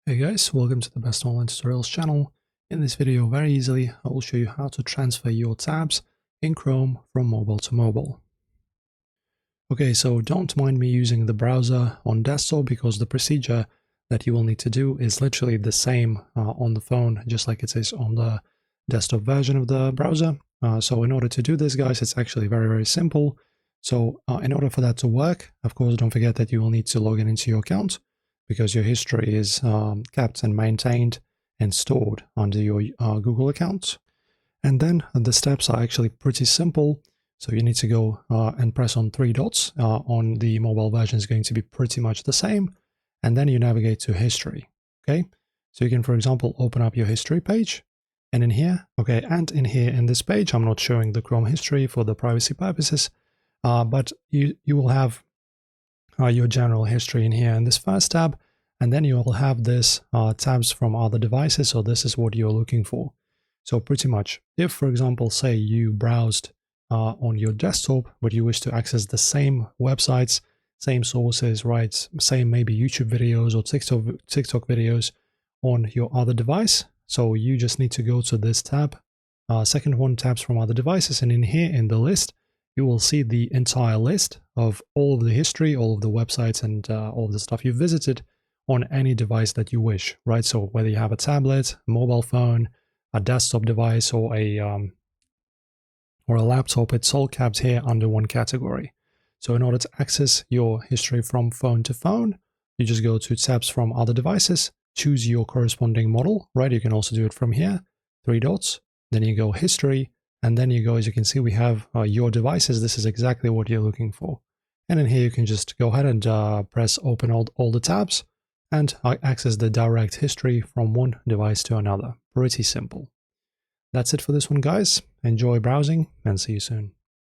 Hey guys, welcome to the Best Online Tutorials channel. In this video, very easily, I will show you how to transfer your tabs in Chrome from mobile to mobile. Okay, so don't mind me using the browser on desktop because the procedure that you will need to do is literally the same on the phone, just like it is on the desktop version of the browser. So in order to do this, guys, it's actually very simple. So in order for that to work, of course, don't forget that you will need to log in into your account, because your history is kept and maintained and stored under your Google account. And then the steps are actually pretty simple. So you need to go and press on three dots. On the mobile version is going to be pretty much the same. And then you navigate to history. Okay. So you can, for example, open up your history page. And in here, in this page, I'm not showing the Chrome history for the privacy purposes, but you will have your general history in here in this first tab, and then you will have this tabs from other devices. So this is what you're looking for. So pretty much, if for example, say you browsed on your desktop, but you wish to access the same websites, same sources, right? Same maybe YouTube videos or TikTok videos on your other device. So you just need to go to this tab, second one, tabs from other devices, and in here in the list, you will see the entire list of all of the history, all of the websites, and all of the stuff you've visited on any device that you wish, right? So whether you have a tablet, a mobile phone, a desktop device, or a laptop, it's all kept here under one category. So in order to access your history from phone to phone, you just go to tabs from other devices, choose your corresponding model, right? You can also do it from here, three dots, then you go history, and then you go, as you can see, we have your devices. This is exactly what you're looking for. And in here, you can just go ahead and press open all the tabs and access the direct history from one device to another. Pretty simple. That's it for this one, guys. Enjoy browsing and see you soon.